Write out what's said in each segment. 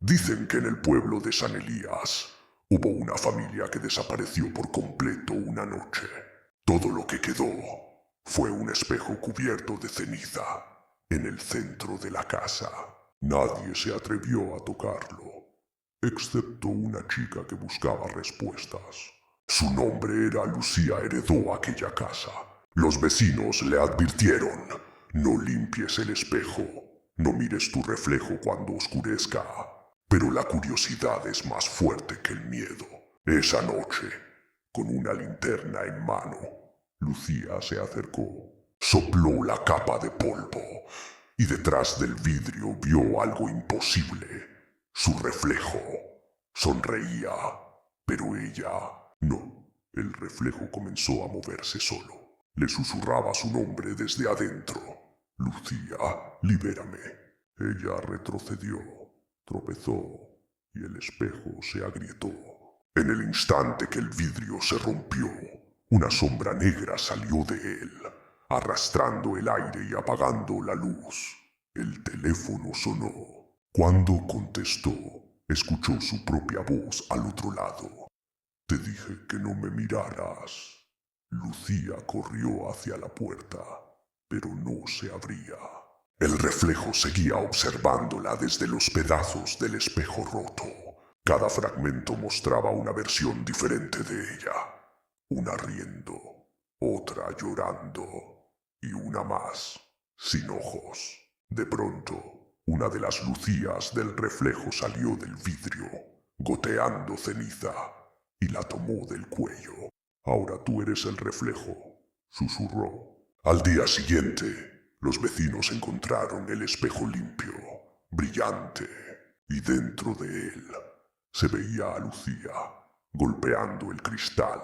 Dicen que en el pueblo de San Elías hubo una familia que desapareció por completo una noche. Todo lo que quedó fue un espejo cubierto de ceniza en el centro de la casa. Nadie se atrevió a tocarlo, excepto una chica que buscaba respuestas. Su nombre era Lucía. Heredó aquella casa. Los vecinos le advirtieron: no limpies el espejo, no mires tu reflejo cuando oscurezca. Pero la curiosidad es más fuerte que el miedo. Esa noche, con una linterna en mano, Lucía se acercó, sopló la capa de polvo y detrás del vidrio vio algo imposible. Su reflejo. Sonreía, pero ella no. El reflejo comenzó a moverse solo. Le susurraba su nombre desde adentro. Lucía, libérame. Ella retrocedió, tropezó y el espejo se agrietó. En el instante que el vidrio se rompió, una sombra negra salió de él, arrastrando el aire y apagando la luz. El teléfono sonó. Cuando contestó, escuchó su propia voz al otro lado. Te dije que no me miraras. Lucía corrió hacia la puerta, pero no se abría. El reflejo seguía observándola desde los pedazos del espejo roto. Cada fragmento mostraba una versión diferente de ella. Una riendo, otra llorando y una más, sin ojos. De pronto, una de las lucías del reflejo salió del vidrio, goteando ceniza, y la tomó del cuello. Ahora tú eres el reflejo, susurró. Al día siguiente, los vecinos encontraron el espejo limpio, brillante, y dentro de él se veía a Lucía golpeando el cristal,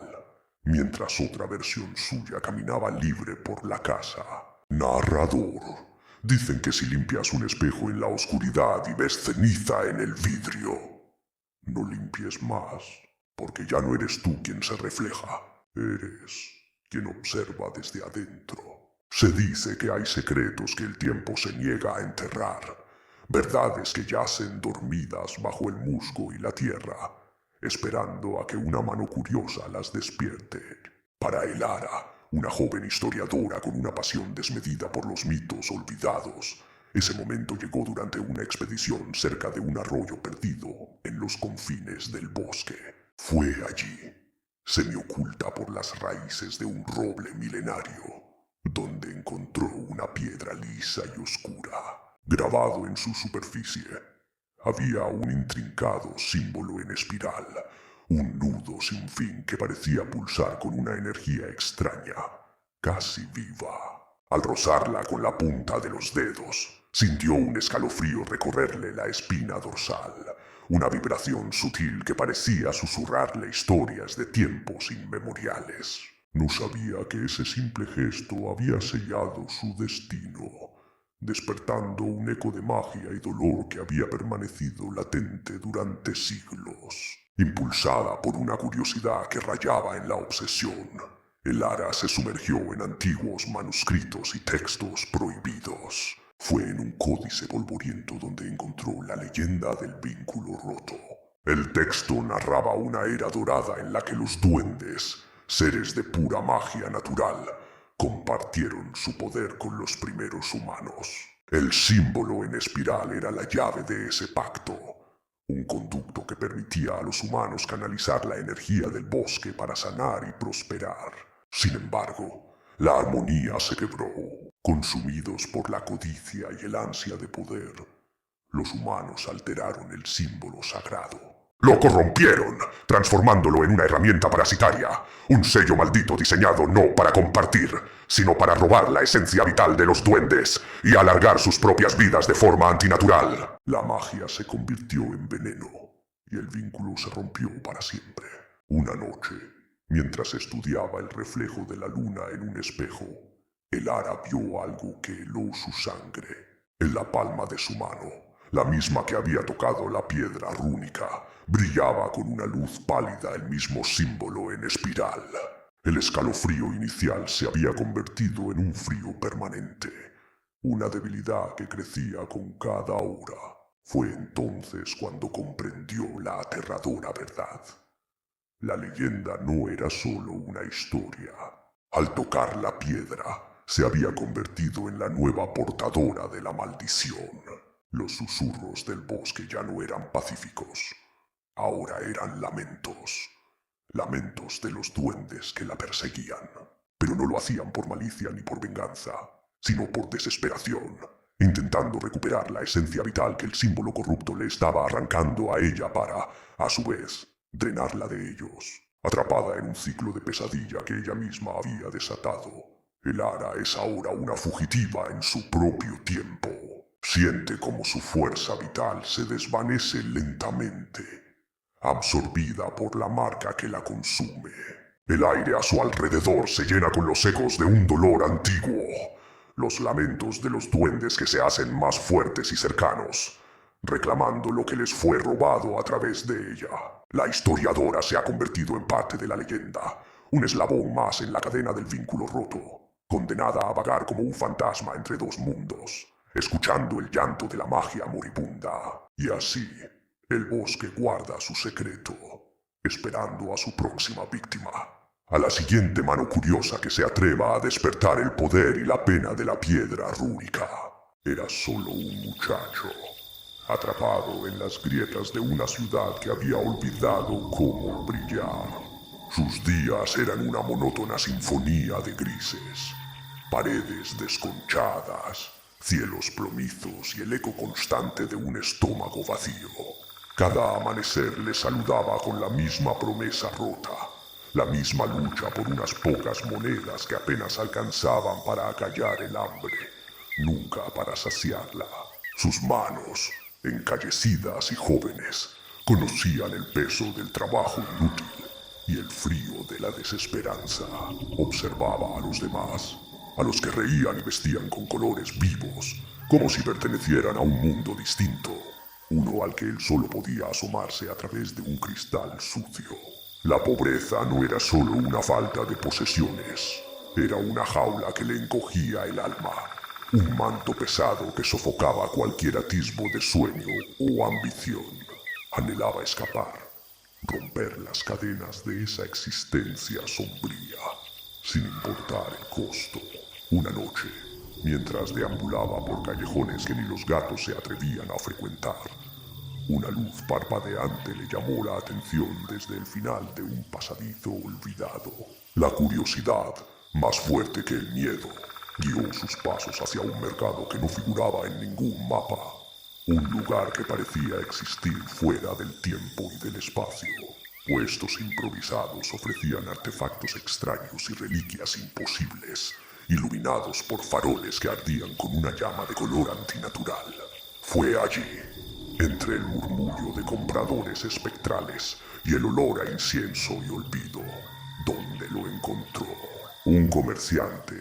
mientras otra versión suya caminaba libre por la casa. Narrador. Dicen que si limpias un espejo en la oscuridad y ves ceniza en el vidrio, no limpies más, porque ya no eres tú quien se refleja, eres quien observa desde adentro. Se dice que hay secretos que el tiempo se niega a enterrar, verdades que yacen dormidas bajo el musgo y la tierra, esperando a que una mano curiosa las despierte. Para Elara, una joven historiadora con una pasión desmedida por los mitos olvidados, ese momento llegó durante una expedición cerca de un arroyo perdido en los confines del bosque. Fue allí, semioculta por las raíces de un roble milenario, donde encontró una piedra lisa y oscura. Grabado en su superficie había un intrincado símbolo en espiral, un nudo sin fin que parecía pulsar con una energía extraña, casi viva. Al rozarla con la punta de los dedos, sintió un escalofrío recorrerle la espina dorsal, una vibración sutil que parecía susurrarle historias de tiempos inmemoriales. No sabía que ese simple gesto había sellado su destino, despertando un eco de magia y dolor que había permanecido latente durante siglos. Impulsada por una curiosidad que rayaba en la obsesión, Elara se sumergió en antiguos manuscritos y textos prohibidos. Fue en un códice polvoriento donde encontró la leyenda del vínculo roto. El texto narraba una era dorada en la que los duendes, seres de pura magia natural, compartieron su poder con los primeros humanos. El símbolo en espiral era la llave de ese pacto, un conducto que permitía a los humanos canalizar la energía del bosque para sanar y prosperar. Sin embargo, la armonía se quebró. Consumidos por la codicia y el ansia de poder, los humanos alteraron el símbolo sagrado. Lo corrompieron, transformándolo en una herramienta parasitaria, un sello maldito diseñado no para compartir, sino para robar la esencia vital de los duendes y alargar sus propias vidas de forma antinatural. La magia se convirtió en veneno y el vínculo se rompió para siempre. Una noche, mientras estudiaba el reflejo de la luna en un espejo, Elara vio algo que heló su sangre. En la palma de su mano, la misma que había tocado la piedra rúnica, brillaba con una luz pálida el mismo símbolo en espiral. El escalofrío inicial se había convertido en un frío permanente, una debilidad que crecía con cada hora. Fue entonces cuando comprendió la aterradora verdad. La leyenda no era solo una historia. Al tocar la piedra, se había convertido en la nueva portadora de la maldición. Los susurros del bosque ya no eran pacíficos. Ahora eran lamentos. Lamentos de los duendes que la perseguían. Pero no lo hacían por malicia ni por venganza, sino por desesperación, intentando recuperar la esencia vital que el símbolo corrupto le estaba arrancando a ella para, a su vez, drenarla de ellos. Atrapada en un ciclo de pesadilla que ella misma había desatado, Elara es ahora una fugitiva en su propio tiempo. Siente como su fuerza vital se desvanece lentamente, absorbida por la marca que la consume. El aire a su alrededor se llena con los ecos de un dolor antiguo, los lamentos de los duendes que se hacen más fuertes y cercanos, reclamando lo que les fue robado a través de ella. La historiadora se ha convertido en parte de la leyenda, un eslabón más en la cadena del vínculo roto, condenada a vagar como un fantasma entre dos mundos, escuchando el llanto de la magia moribunda. Y así, el bosque guarda su secreto, esperando a su próxima víctima, a la siguiente mano curiosa que se atreva a despertar el poder y la pena de la piedra rúnica. Era solo un muchacho, atrapado en las grietas de una ciudad que había olvidado cómo brillar. Sus días eran una monótona sinfonía de grises, paredes desconchadas, cielos plomizos y el eco constante de un estómago vacío. Cada amanecer le saludaba con la misma promesa rota, la misma lucha por unas pocas monedas que apenas alcanzaban para acallar el hambre, nunca para saciarla. Sus manos, encallecidas y jóvenes, conocían el peso del trabajo inútil y el frío de la desesperanza. Observaba a los demás, a los que reían y vestían con colores vivos, como si pertenecieran a un mundo distinto, uno al que él solo podía asomarse a través de un cristal sucio. La pobreza no era solo una falta de posesiones, era una jaula que le encogía el alma, un manto pesado que sofocaba cualquier atisbo de sueño o ambición. Anhelaba escapar, romper las cadenas de esa existencia sombría, sin importar el costo. Una noche, mientras deambulaba por callejones que ni los gatos se atrevían a frecuentar, una luz parpadeante le llamó la atención desde el final de un pasadizo olvidado. La curiosidad, más fuerte que el miedo, guió sus pasos hacia un mercado que no figuraba en ningún mapa, un lugar que parecía existir fuera del tiempo y del espacio. Puestos improvisados ofrecían artefactos extraños y reliquias imposibles, iluminados por faroles que ardían con una llama de color antinatural. Fue allí, entre el murmullo de compradores espectrales y el olor a incienso y olvido, donde lo encontró. Un comerciante,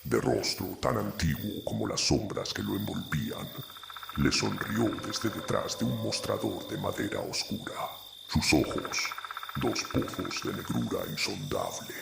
de rostro tan antiguo como las sombras que lo envolvían, le sonrió desde detrás de un mostrador de madera oscura. Sus ojos, dos pozos de negrura insondable,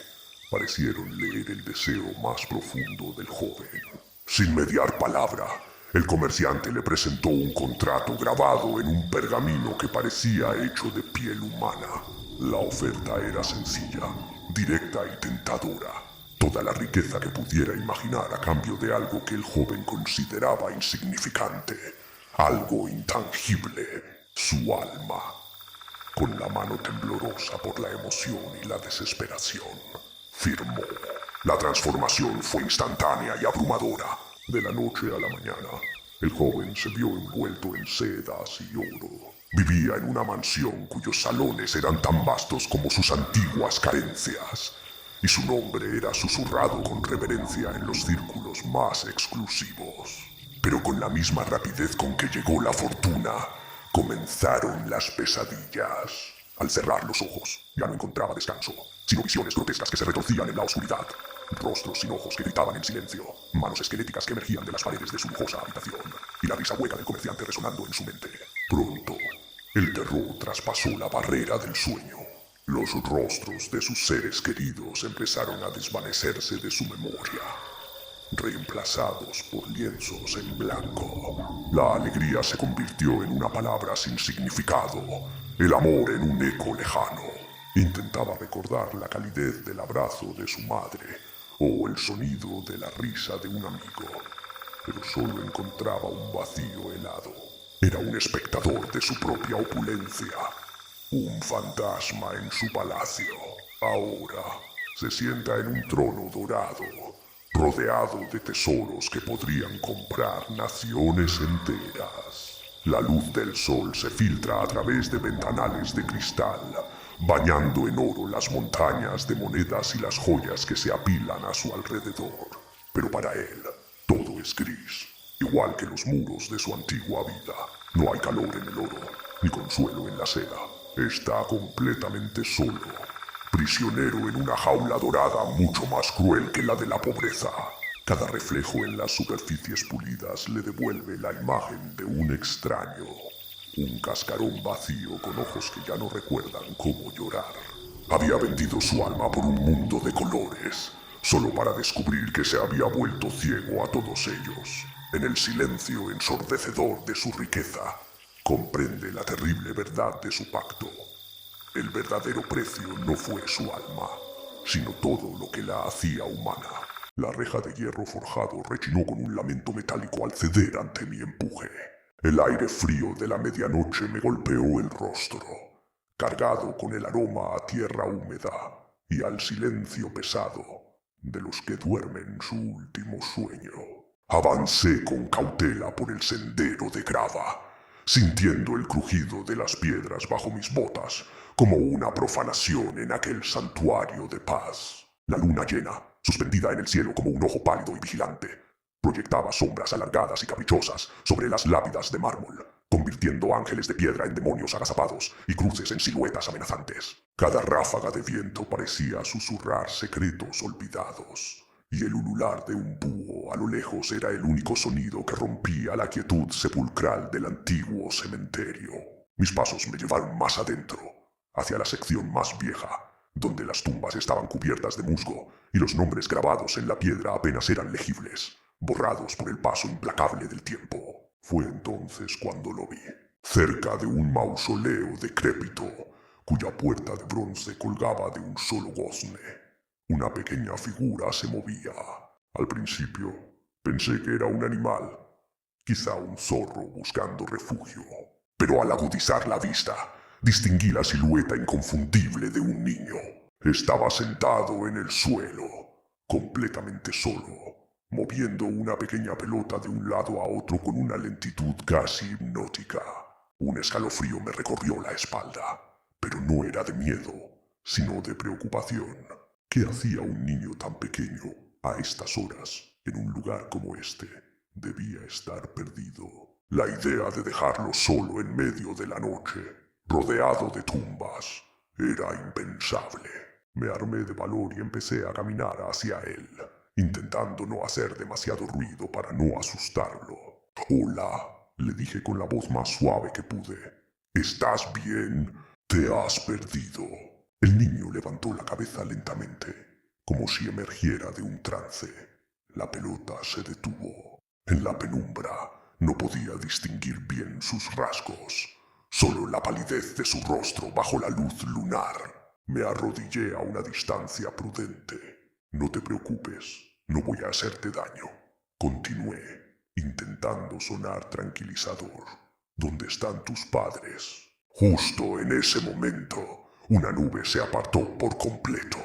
parecieron leer el deseo más profundo del joven. Sin mediar palabra, el comerciante le presentó un contrato grabado en un pergamino que parecía hecho de piel humana. La oferta era sencilla, directa y tentadora. Toda la riqueza que pudiera imaginar a cambio de algo que el joven consideraba insignificante, algo intangible, su alma. Con la mano temblorosa por la emoción y la desesperación, firmó. La transformación fue instantánea y abrumadora. De la noche a la mañana, el joven se vio envuelto en sedas y oro. Vivía en una mansión cuyos salones eran tan vastos como sus antiguas carencias, y su nombre era susurrado con reverencia en los círculos más exclusivos. Pero con la misma rapidez con que llegó la fortuna, comenzaron las pesadillas. Al cerrar los ojos, ya no encontraba descanso, sino visiones grotescas que se retorcían en la oscuridad. Rostros sin ojos que gritaban en silencio, manos esqueléticas que emergían de las paredes de su lujosa habitación, y la risa hueca del comerciante resonando en su mente. Pronto, el terror traspasó la barrera del sueño. Los rostros de sus seres queridos empezaron a desvanecerse de su memoria. reemplazados por lienzos en blanco. La alegría se convirtió en una palabra sin significado, el amor en un eco lejano. Intentaba recordar la calidez del abrazo de su madre o el sonido de la risa de un amigo, pero solo encontraba un vacío helado. Era un espectador de su propia opulencia, un fantasma en su palacio. Ahora se sienta en un trono dorado, rodeado de tesoros que podrían comprar naciones enteras. La luz del sol se filtra a través de ventanales de cristal, bañando en oro las montañas de monedas y las joyas que se apilan a su alrededor. Pero para él, todo es gris, igual que los muros de su antigua vida. No hay calor en el oro, ni consuelo en la seda. Está completamente solo, prisionero en una jaula dorada mucho más cruel que la de la pobreza. Cada reflejo en las superficies pulidas le devuelve la imagen de un extraño, un cascarón vacío con ojos que ya no recuerdan cómo llorar. Había vendido su alma por un mundo de colores, solo para descubrir que se había vuelto ciego a todos ellos. En el silencio ensordecedor de su riqueza, comprende la terrible verdad de su pacto. El verdadero precio no fue su alma, sino todo lo que la hacía humana. La reja de hierro forjado rechinó con un lamento metálico al ceder ante mi empuje. El aire frío de la medianoche me golpeó el rostro, cargado con el aroma a tierra húmeda y al silencio pesado de los que duermen su último sueño. Avancé con cautela por el sendero de grava, sintiendo el crujido de las piedras bajo mis botas, como una profanación en aquel santuario de paz. La luna llena, suspendida en el cielo como un ojo pálido y vigilante, proyectaba sombras alargadas y caprichosas sobre las lápidas de mármol, convirtiendo ángeles de piedra en demonios agazapados y cruces en siluetas amenazantes. Cada ráfaga de viento parecía susurrar secretos olvidados, y el ulular de un búho a lo lejos era el único sonido que rompía la quietud sepulcral del antiguo cementerio. Mis pasos me llevaron más adentro, hacia la sección más vieja, donde las tumbas estaban cubiertas de musgo y los nombres grabados en la piedra apenas eran legibles, borrados por el paso implacable del tiempo. Fue entonces cuando lo vi, cerca de un mausoleo decrépito, cuya puerta de bronce colgaba de un solo gozne. Una pequeña figura se movía. Al principio pensé que era un animal, quizá un zorro buscando refugio, pero al agudizar la vista, distinguí la silueta inconfundible de un niño. Estaba sentado en el suelo, completamente solo, moviendo una pequeña pelota de un lado a otro con una lentitud casi hipnótica. Un escalofrío me recorrió la espalda, pero no era de miedo, sino de preocupación. ¿Qué hacía un niño tan pequeño a estas horas en un lugar como este? Debía estar perdido. La idea de dejarlo solo en medio de la noche, rodeado de tumbas, era impensable. Me armé de valor y empecé a caminar hacia él, intentando no hacer demasiado ruido para no asustarlo. «Hola», le dije con la voz más suave que pude. «¿Estás bien? Te has perdido». El niño levantó la cabeza lentamente, como si emergiera de un trance. La pelota se detuvo. En la penumbra no podía distinguir bien sus rasgos, solo la palidez de su rostro bajo la luz lunar. Me arrodillé a una distancia prudente. «No te preocupes, no voy a hacerte daño», continué, intentando sonar tranquilizador. «¿Dónde están tus padres?» Justo en ese momento, una nube se apartó por completo,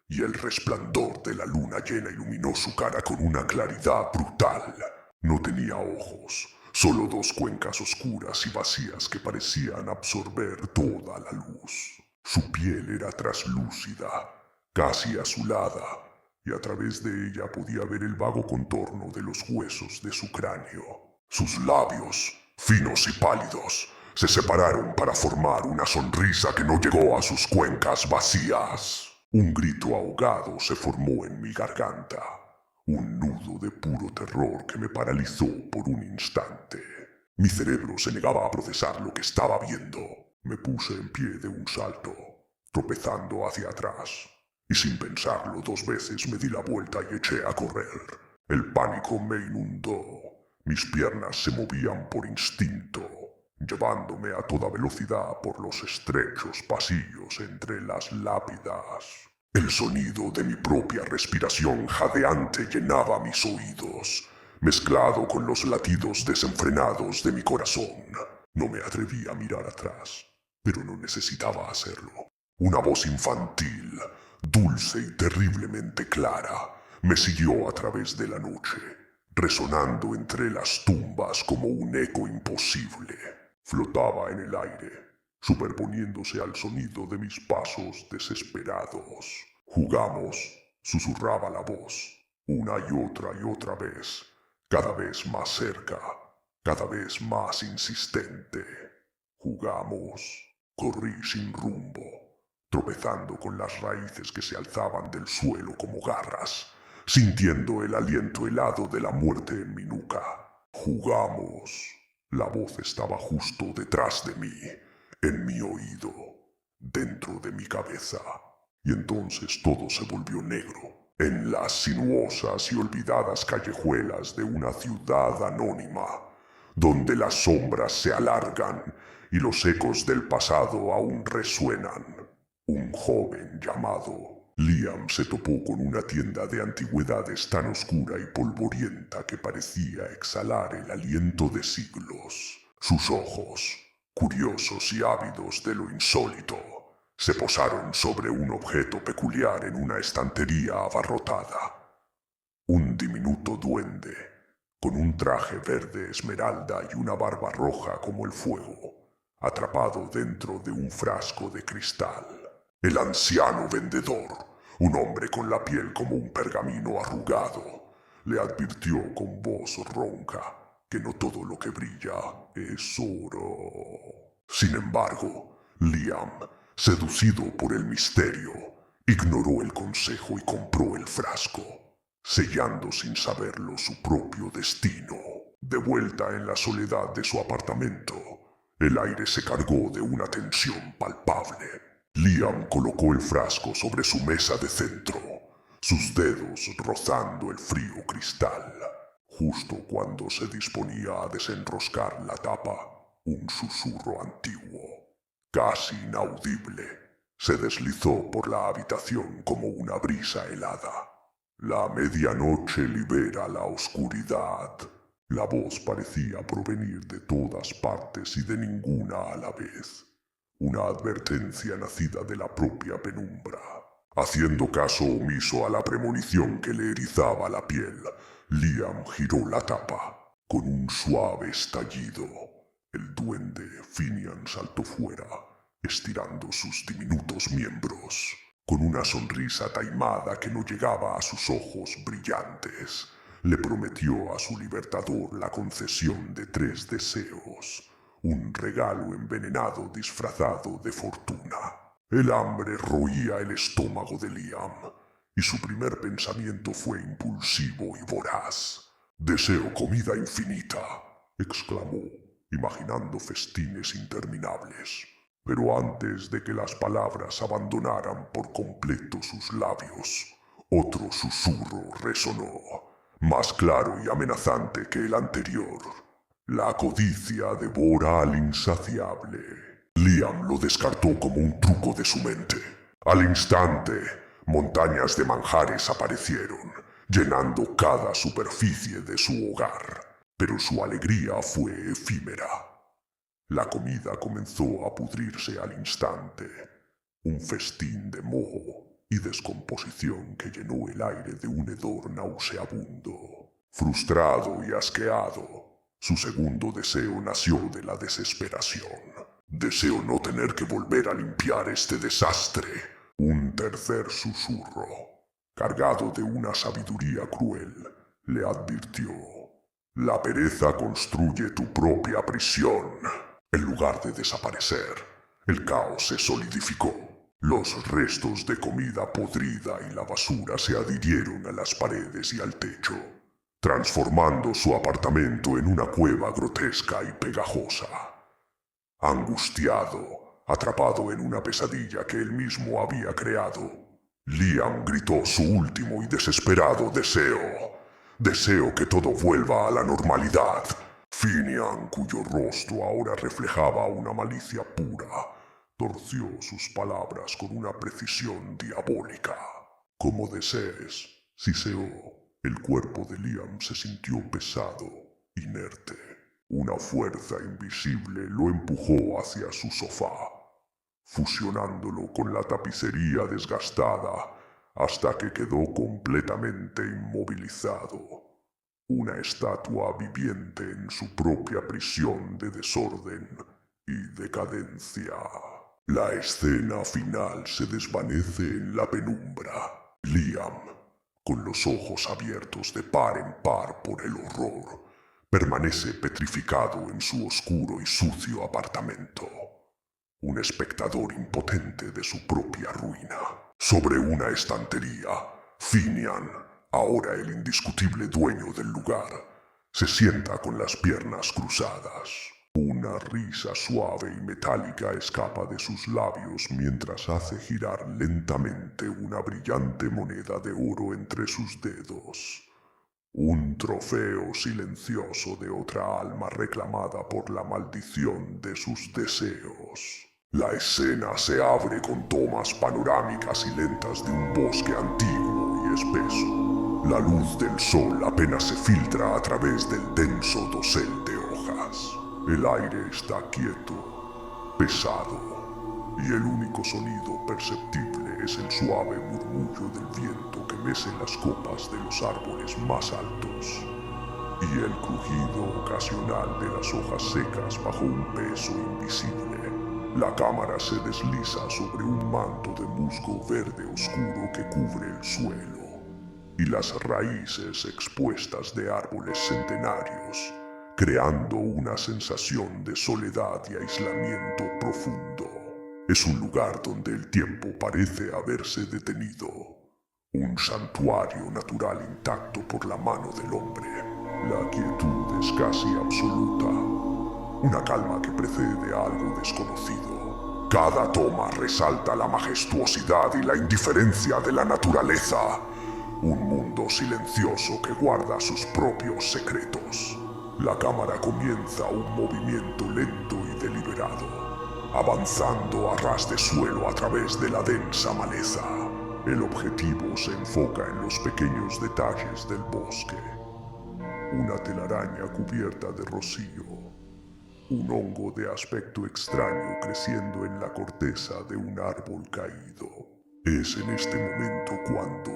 y el resplandor de la luna llena iluminó su cara con una claridad brutal. No tenía ojos, solo dos cuencas oscuras y vacías que parecían absorber toda la luz. Su piel era traslúcida, casi azulada, y a través de ella podía ver el vago contorno de los huesos de su cráneo. Sus labios, finos y pálidos, se separaron para formar una sonrisa que no llegó a sus cuencas vacías. Un grito ahogado se formó en mi garganta, un nudo de puro terror que me paralizó por un instante. Mi cerebro se negaba a procesar lo que estaba viendo. Me puse en pie de un salto, tropezando hacia atrás, y sin pensarlo 2 veces me di la vuelta y eché a correr. El pánico me inundó. Mis piernas se movían por instinto, llevándome a toda velocidad por los estrechos pasillos entre las lápidas. El sonido de mi propia respiración jadeante llenaba mis oídos, mezclado con los latidos desenfrenados de mi corazón. No me atreví a mirar atrás, pero no necesitaba hacerlo. Una voz infantil, dulce y terriblemente clara, me siguió a través de la noche, resonando entre las tumbas como un eco imposible. Flotaba en el aire, superponiéndose al sonido de mis pasos desesperados. Jugamos, susurraba la voz, una y otra vez, cada vez más cerca, cada vez más insistente. Jugamos, corrí sin rumbo, tropezando con las raíces que se alzaban del suelo como garras, sintiendo el aliento helado de la muerte en mi nuca. Jugamos. La voz estaba justo detrás de mí, en mi oído, dentro de mi cabeza. Y entonces todo se volvió negro, en las sinuosas y olvidadas callejuelas de una ciudad anónima, donde las sombras se alargan y los ecos del pasado aún resuenan. Un joven llamado Liam se topó con una tienda de antigüedades tan oscura y polvorienta que parecía exhalar el aliento de siglos. Sus ojos, curiosos y ávidos de lo insólito, se posaron sobre un objeto peculiar en una estantería abarrotada. Un diminuto duende, con un traje verde esmeralda y una barba roja como el fuego, atrapado dentro de un frasco de cristal. El anciano vendedor, un hombre con la piel como un pergamino arrugado, le advirtió con voz ronca que no todo lo que brilla es oro. Sin embargo, Liam, seducido por el misterio, ignoró el consejo y compró el frasco, sellando sin saberlo su propio destino. De vuelta en la soledad de su apartamento, el aire se cargó de una tensión palpable. Liam colocó el frasco sobre su mesa de centro, sus dedos rozando el frío cristal. Justo cuando se disponía a desenroscar la tapa, un susurro antiguo, casi inaudible, se deslizó por la habitación como una brisa helada. La medianoche libera la oscuridad. La voz parecía provenir de todas partes y de ninguna a la vez. Una advertencia nacida de la propia penumbra. Haciendo caso omiso a la premonición que le erizaba la piel, Liam giró la tapa. Con un suave estallido, el duende Finian saltó fuera, estirando sus diminutos miembros. Con una sonrisa taimada que no llegaba a sus ojos brillantes, le prometió a su libertador la concesión de 3 deseos. Un regalo envenenado disfrazado de fortuna. El hambre roía el estómago de Liam, y su primer pensamiento fue impulsivo y voraz. «Deseo comida infinita», exclamó, imaginando festines interminables. Pero antes de que las palabras abandonaran por completo sus labios, otro susurro resonó, más claro y amenazante que el anterior. La codicia devora al insaciable. Liam lo descartó como un truco de su mente. Al instante, montañas de manjares aparecieron, llenando cada superficie de su hogar. Pero su alegría fue efímera. La comida comenzó a pudrirse al instante. Un festín de moho y descomposición que llenó el aire de un hedor nauseabundo. Frustrado y asqueado, su segundo deseo nació de la desesperación. Deseo no tener que volver a limpiar este desastre. Un tercer susurro, cargado de una sabiduría cruel, le advirtió: la pereza construye tu propia prisión. En lugar de desaparecer, el caos se solidificó. Los restos de comida podrida y la basura se adhirieron a las paredes y al techo, transformando su apartamento en una cueva grotesca y pegajosa. Angustiado, atrapado en una pesadilla que él mismo había creado, Liam gritó su último y desesperado deseo: Deseo que todo vuelva a la normalidad. Finian, cuyo rostro ahora reflejaba una malicia pura, torció sus palabras con una precisión diabólica. Como desees, siseó. El cuerpo de Liam se sintió pesado, inerte. Una fuerza invisible lo empujó hacia su sofá, fusionándolo con la tapicería desgastada hasta que quedó completamente inmovilizado. Una estatua viviente en su propia prisión de desorden y decadencia. La escena final se desvanece en la penumbra. Liam, con los ojos abiertos de par en par por el horror, permanece petrificado en su oscuro y sucio apartamento. Un espectador impotente de su propia ruina. Sobre una estantería, Finian, ahora el indiscutible dueño del lugar, se sienta con las piernas cruzadas. Una risa suave y metálica escapa de sus labios mientras hace girar lentamente una brillante moneda de oro entre sus dedos. Un trofeo silencioso de otra alma reclamada por la maldición de sus deseos. La escena se abre con tomas panorámicas y lentas de un bosque antiguo y espeso. La luz del sol apenas se filtra a través del denso dosel de hojas. El aire está quieto, pesado, y el único sonido perceptible es el suave murmullo del viento que mece las copas de los árboles más altos, y el crujido ocasional de las hojas secas bajo un peso invisible. La cámara se desliza sobre un manto de musgo verde oscuro que cubre el suelo, y las raíces expuestas de árboles centenarios, creando una sensación de soledad y aislamiento profundo. Es un lugar donde el tiempo parece haberse detenido, un santuario natural intacto por la mano del hombre. La quietud es casi absoluta, una calma que precede a algo desconocido. Cada toma resalta la majestuosidad y la indiferencia de la naturaleza, un mundo silencioso que guarda sus propios secretos. La cámara comienza un movimiento lento y deliberado, avanzando a ras de suelo a través de la densa maleza. El objetivo se enfoca en los pequeños detalles del bosque. Una telaraña cubierta de rocío, un hongo de aspecto extraño creciendo en la corteza de un árbol caído. Es en este momento cuando,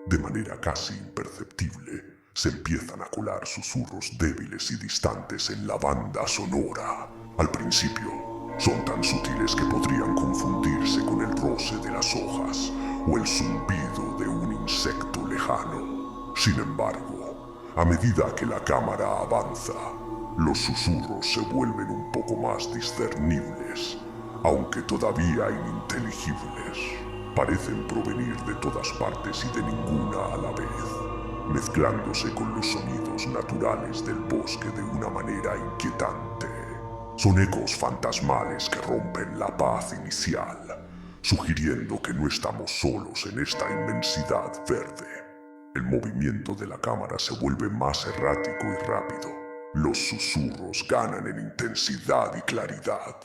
de manera casi imperceptible, se empiezan a colar susurros débiles y distantes en la banda sonora. Al principio, son tan sutiles que podrían confundirse con el roce de las hojas o el zumbido de un insecto lejano. Sin embargo, a medida que la cámara avanza, los susurros se vuelven un poco más discernibles, aunque todavía ininteligibles. Parecen provenir de todas partes y de ninguna a la vez, mezclándose con los sonidos naturales del bosque de una manera inquietante. Son ecos fantasmales que rompen la paz inicial, sugiriendo que no estamos solos en esta inmensidad verde. El movimiento de la cámara se vuelve más errático y rápido. Los susurros ganan en intensidad y claridad,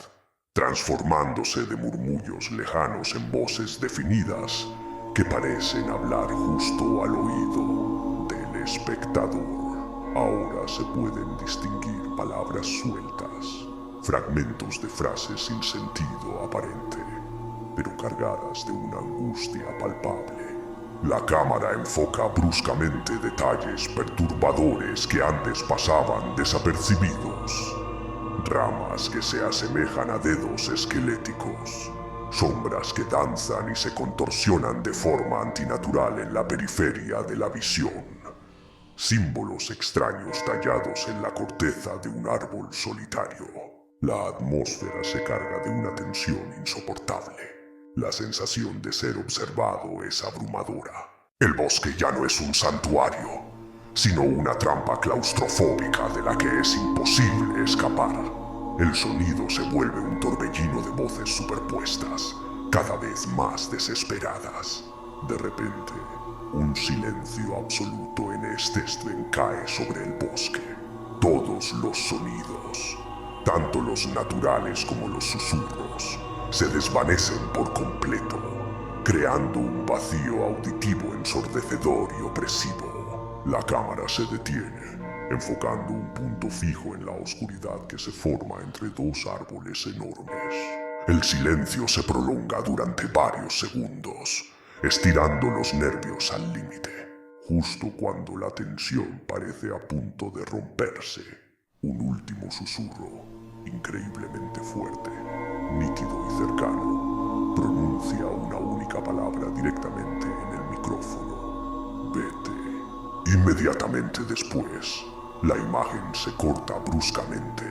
transformándose de murmullos lejanos en voces definidas que parecen hablar justo al oído del espectador. Ahora se pueden distinguir palabras sueltas, fragmentos de frases sin sentido aparente, pero cargadas de una angustia palpable. La cámara enfoca bruscamente detalles perturbadores que antes pasaban desapercibidos. Ramas que se asemejan a dedos esqueléticos, sombras que danzan y se contorsionan de forma antinatural en la periferia de la visión, símbolos extraños tallados en la corteza de un árbol solitario. La atmósfera se carga de una tensión insoportable. La sensación de ser observado es abrumadora. El bosque ya no es un santuario, sino una trampa claustrofóbica de la que es imposible escapar. El sonido se vuelve un torbellino de voces superpuestas, cada vez más desesperadas. De repente, Un silencio absoluto en este estren cae sobre el bosque. Todos los sonidos, tanto los naturales como los susurros, se desvanecen por completo, creando un vacío auditivo ensordecedor y opresivo. La cámara se detiene, enfocando un punto fijo en la oscuridad que se forma entre dos árboles enormes. El silencio se prolonga durante varios segundos, estirando los nervios al límite. Justo cuando la tensión parece a punto de romperse, un último susurro, increíblemente fuerte, nítido y cercano, pronuncia una única palabra directamente en el micrófono: vete. Inmediatamente después, la imagen se corta bruscamente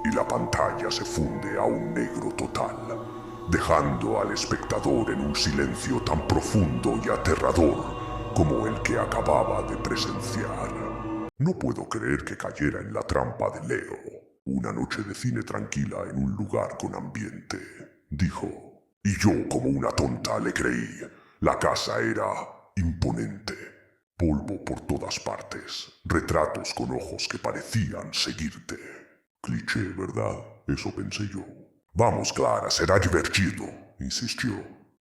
y la pantalla se funde a un negro total, dejando al espectador en un silencio tan profundo y aterrador como el que acababa de presenciar. No puedo creer que cayera en la trampa de Leo. Una noche de cine tranquila en un lugar con ambiente, dijo. Y yo, como una tonta, le creí. La casa era imponente. Polvo por todas partes. Retratos con ojos que parecían seguirte. Cliché, ¿verdad? Eso pensé yo. Vamos, Clara, será divertido, insistió.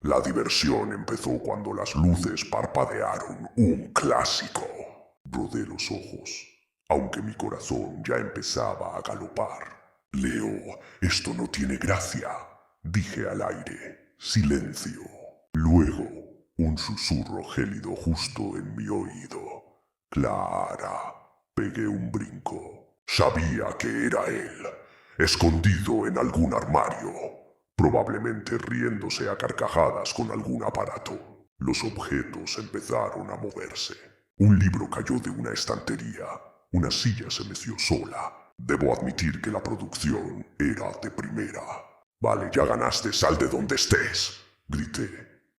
La diversión empezó cuando las luces parpadearon. Un clásico. Rodé los ojos, aunque mi corazón ya empezaba a galopar. Leo, esto no tiene gracia, dije al aire. Silencio. Luego, un susurro gélido justo en mi oído. Clara. Pegué un brinco. Sabía que era él, escondido en algún armario, probablemente riéndose a carcajadas con algún aparato. Los objetos empezaron a moverse. Un libro cayó de una estantería. Una silla se meció sola. Debo admitir que la producción era de primera. Vale, ya ganaste, sal de donde estés, grité.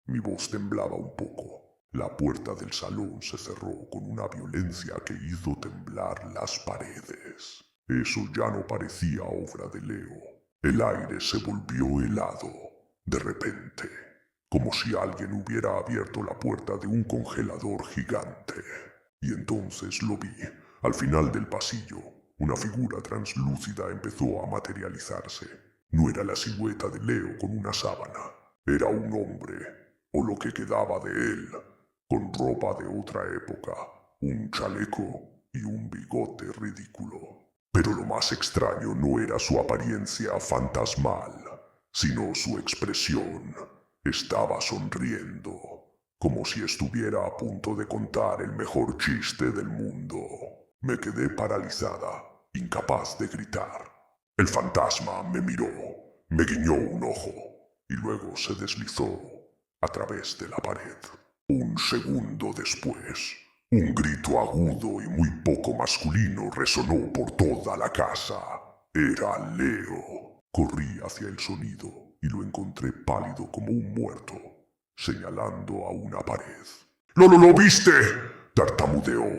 Mi voz temblaba un poco. La puerta del salón se cerró con una violencia que hizo temblar las paredes. Eso ya no parecía obra de Leo. El aire se volvió helado, de repente, como si alguien hubiera abierto la puerta de un congelador gigante. Y entonces lo vi, al final del pasillo. Una figura translúcida empezó a materializarse. No era la silueta de Leo con una sábana. Era un hombre, o lo que quedaba de él, con ropa de otra época, un chaleco y un bigote ridículo. Pero lo más extraño no era su apariencia fantasmal, sino su expresión. Estaba sonriendo, como si estuviera a punto de contar el mejor chiste del mundo. Me quedé paralizada, incapaz de gritar. El fantasma me miró, me guiñó un ojo y luego se deslizó a través de la pared. Un segundo después, un grito agudo y muy poco masculino resonó por toda la casa. Era Leo. Corrí hacia el sonido y lo encontré pálido como un muerto, señalando a una pared. ¡Lo viste!, tartamudeó.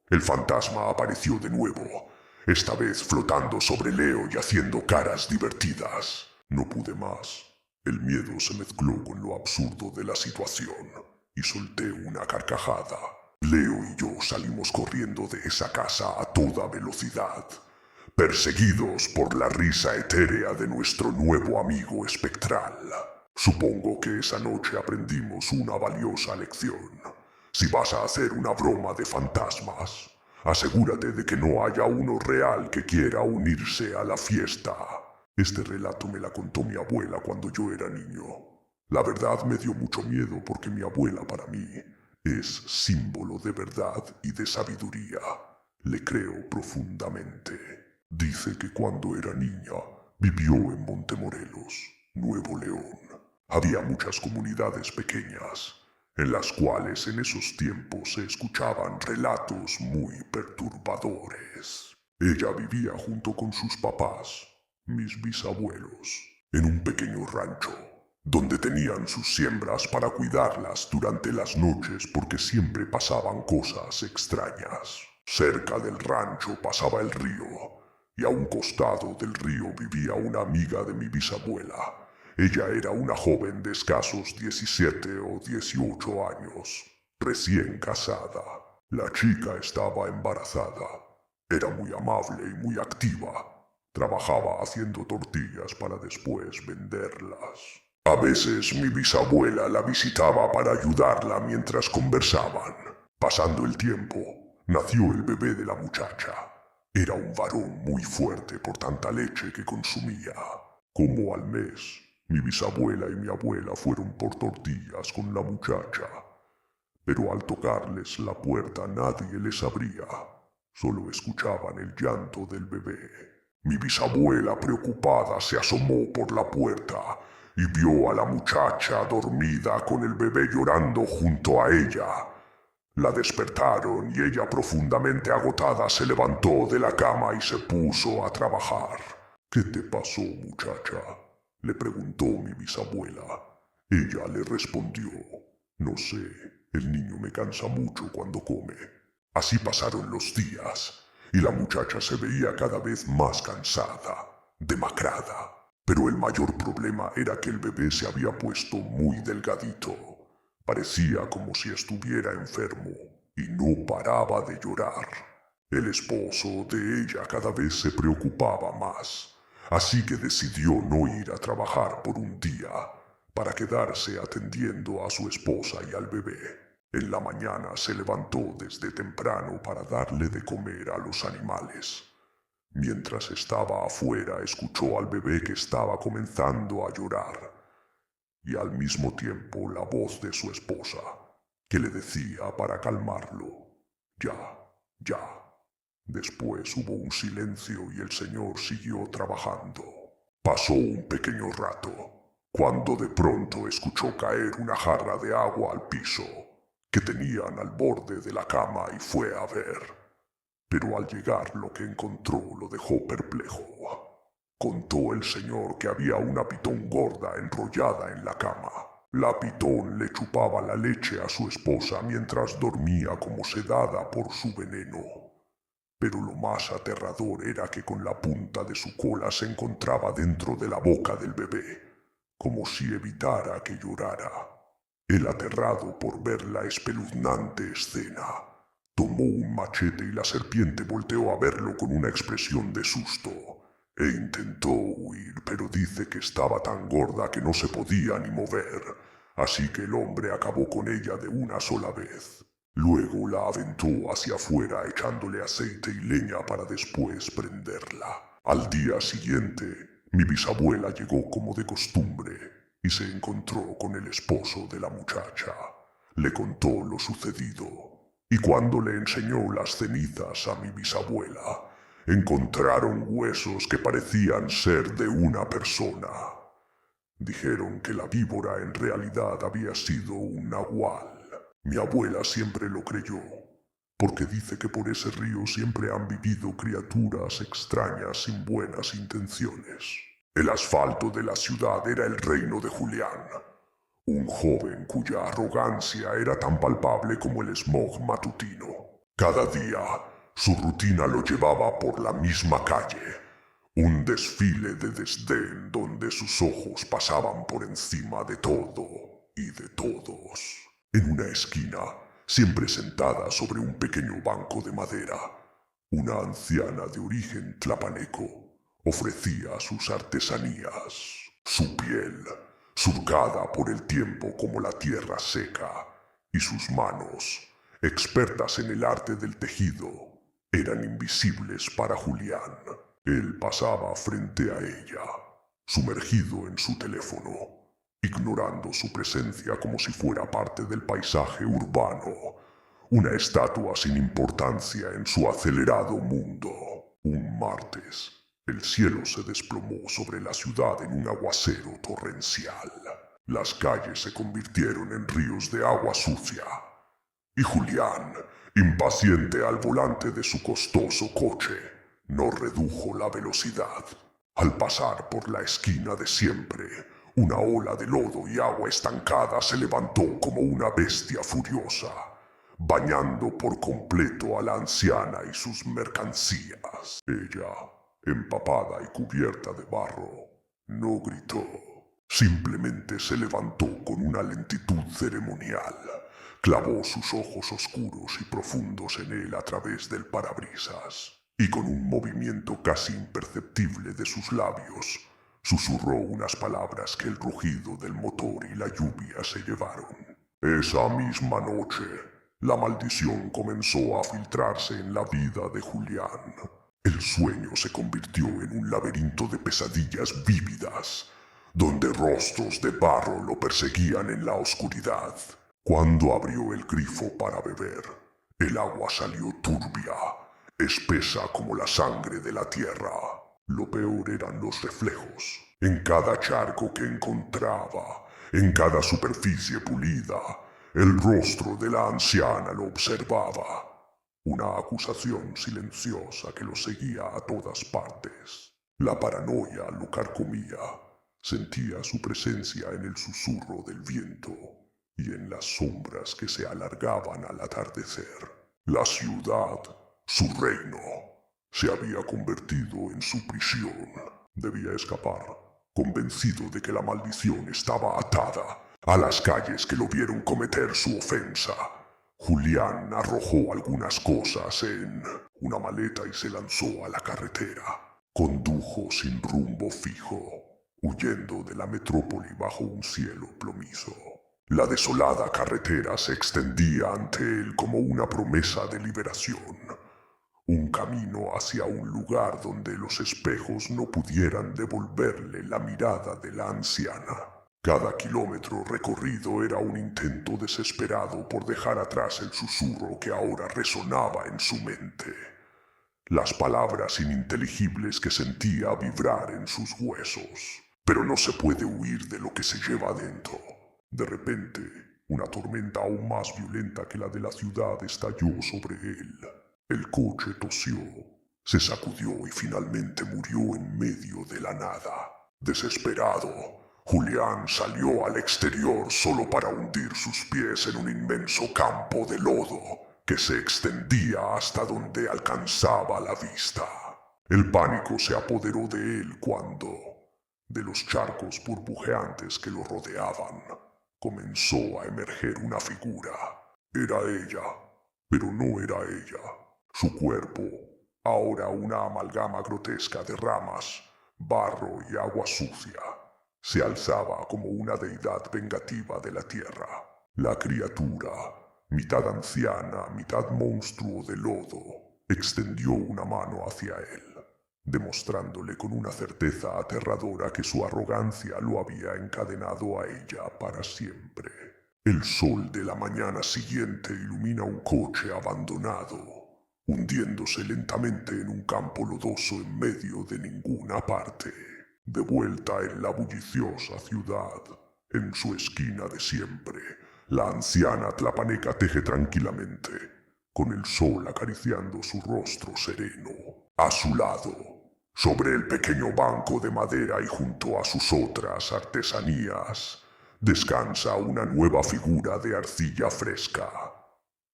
El fantasma apareció de nuevo, esta vez flotando sobre Leo y haciendo caras divertidas. No pude más. El miedo se mezcló con lo absurdo de la situación y solté una carcajada. Leo y yo salimos corriendo de esa casa a toda velocidad, perseguidos por la risa etérea de nuestro nuevo amigo espectral. Supongo que esa noche aprendimos una valiosa lección. Si vas a hacer una broma de fantasmas, asegúrate de que no haya uno real que quiera unirse a la fiesta. Este relato me la contó mi abuela cuando yo era niño. La verdad me dio mucho miedo porque mi abuela para mí es símbolo de verdad y de sabiduría. Le creo profundamente. Dice que cuando era niña vivió en Montemorelos, Nuevo León. Había muchas comunidades pequeñas, en las cuales en esos tiempos se escuchaban relatos muy perturbadores. Ella vivía junto con sus papás, mis bisabuelos, en un pequeño rancho, donde tenían sus siembras para cuidarlas durante las noches porque siempre pasaban cosas extrañas. Cerca del rancho pasaba el río, y a un costado del río vivía una amiga de mi bisabuela. Ella era una joven de escasos 17 o 18 años, recién casada. La chica estaba embarazada. Era muy amable y muy activa. Trabajaba haciendo tortillas para después venderlas. A veces mi bisabuela la visitaba para ayudarla mientras conversaban. Pasando el tiempo, nació el bebé de la muchacha. Era un varón muy fuerte por tanta leche que consumía. Como al mes, mi bisabuela y mi abuela fueron por tortillas con la muchacha. Pero al tocarles la puerta nadie les abría. Solo escuchaban el llanto del bebé. Mi bisabuela, preocupada, se asomó por la puerta y vio a la muchacha dormida con el bebé llorando junto a ella. La despertaron y ella, profundamente agotada, se levantó de la cama y se puso a trabajar. «¿Qué te pasó, muchacha?», le preguntó mi bisabuela. Ella le respondió: «No sé, el niño me cansa mucho cuando come». Así pasaron los días, y la muchacha se veía cada vez más cansada, demacrada. Pero el mayor problema era que el bebé se había puesto muy delgadito. Parecía como si estuviera enfermo, y no paraba de llorar. El esposo de ella cada vez se preocupaba más, así que decidió no ir a trabajar por un día, para quedarse atendiendo a su esposa y al bebé. En la mañana se levantó desde temprano para darle de comer a los animales. Mientras estaba afuera, escuchó al bebé que estaba comenzando a llorar, y al mismo tiempo la voz de su esposa, que le decía para calmarlo: «Ya, ya». Después hubo un silencio y el señor siguió trabajando. Pasó un pequeño rato, cuando de pronto escuchó caer una jarra de agua al piso, que tenían al borde de la cama, y fue a ver. Pero al llegar lo que encontró lo dejó perplejo. Contó el señor que había una pitón gorda enrollada en la cama. La pitón le chupaba la leche a su esposa mientras dormía como sedada por su veneno. Pero lo más aterrador era que con la punta de su cola se encontraba dentro de la boca del bebé, como si evitara que llorara. El aterrado por ver la espeluznante escena, tomó un machete y la serpiente volteó a verlo con una expresión de susto, e intentó huir, pero dice que estaba tan gorda que no se podía ni mover, así que el hombre acabó con ella de una sola vez. Luego la aventó hacia afuera echándole aceite y leña para después prenderla. Al día siguiente, mi bisabuela llegó como de costumbre y se encontró con el esposo de la muchacha. Le contó lo sucedido, y cuando le enseñó las cenizas a mi bisabuela, encontraron huesos que parecían ser de una persona. Dijeron que la víbora en realidad había sido un nahual. Mi abuela siempre lo creyó, porque dice que por ese río siempre han vivido criaturas extrañas sin buenas intenciones. El asfalto de la ciudad era el reino de Julián, un joven cuya arrogancia era tan palpable como el smog matutino. Cada día, su rutina lo llevaba por la misma calle, un desfile de desdén donde sus ojos pasaban por encima de todo y de todos. En una esquina, siempre sentada sobre un pequeño banco de madera, una anciana de origen tlapaneco ofrecía sus artesanías. Su piel, surcada por el tiempo como la tierra seca, y sus manos, expertas en el arte del tejido, eran invisibles para Julián. Él pasaba frente a ella, sumergido en su teléfono, ignorando su presencia como si fuera parte del paisaje urbano, una estatua sin importancia en su acelerado mundo. Un martes, el cielo se desplomó sobre la ciudad en un aguacero torrencial. Las calles se convirtieron en ríos de agua sucia, y Julián, impaciente al volante de su costoso coche, no redujo la velocidad. Al pasar por la esquina de siempre, una ola de lodo y agua estancada se levantó como una bestia furiosa, bañando por completo a la anciana y sus mercancías. Ella, empapada y cubierta de barro, no gritó. Simplemente se levantó con una lentitud ceremonial Clavó sus ojos oscuros y profundos en él a través del parabrisas, y con un movimiento casi imperceptible de sus labios, susurró unas palabras que el rugido del motor y la lluvia se llevaron. Esa misma noche, la maldición comenzó a filtrarse en la vida de Julián. El sueño se convirtió en un laberinto de pesadillas vívidas, donde rostros de barro lo perseguían en la oscuridad. Cuando abrió el grifo para beber, el agua salió turbia, espesa como la sangre de la tierra. Lo peor eran los reflejos. En cada charco que encontraba, en cada superficie pulida, el rostro de la anciana lo observaba. Una acusación silenciosa que lo seguía a todas partes. La paranoia lo carcomía. Sentía su presencia en el susurro del viento y en las sombras que se alargaban al atardecer. La ciudad, su reino, se había convertido en su prisión. Debía escapar, convencido de que la maldición estaba atada a las calles que lo vieron cometer su ofensa. Julián arrojó algunas cosas en una maleta y se lanzó a la carretera. Condujo sin rumbo fijo, huyendo de la metrópoli bajo un cielo plomizo. La desolada carretera se extendía ante él como una promesa de liberación, un camino hacia un lugar donde los espejos no pudieran devolverle la mirada de la anciana. Cada kilómetro recorrido era un intento desesperado por dejar atrás el susurro que ahora resonaba en su mente, las palabras ininteligibles que sentía vibrar en sus huesos. Pero no se puede huir de lo que se lleva adentro. De repente, una tormenta aún más violenta que la de la ciudad estalló sobre él. El coche tosió, se sacudió y finalmente murió en medio de la nada. Desesperado, Julián salió al exterior solo para hundir sus pies en un inmenso campo de lodo que se extendía hasta donde alcanzaba la vista. El pánico se apoderó de él cuando, de los charcos burbujeantes que lo rodeaban, comenzó a emerger una figura. Era ella, pero no era ella. Su cuerpo, ahora una amalgama grotesca de ramas, barro y agua sucia, se alzaba como una deidad vengativa de la tierra. La criatura, mitad anciana, mitad monstruo de lodo, extendió una mano hacia él, demostrándole con una certeza aterradora que su arrogancia lo había encadenado a ella para siempre. El sol de la mañana siguiente ilumina un coche abandonado, hundiéndose lentamente en un campo lodoso en medio de ninguna parte. De vuelta en la bulliciosa ciudad, en su esquina de siempre, la anciana tlapaneca teje tranquilamente, con el sol acariciando su rostro sereno. A su lado, sobre el pequeño banco de madera y junto a sus otras artesanías, descansa una nueva figura de arcilla fresca.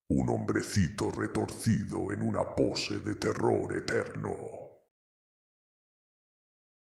Un hombrecito retorcido en una pose de terror eterno.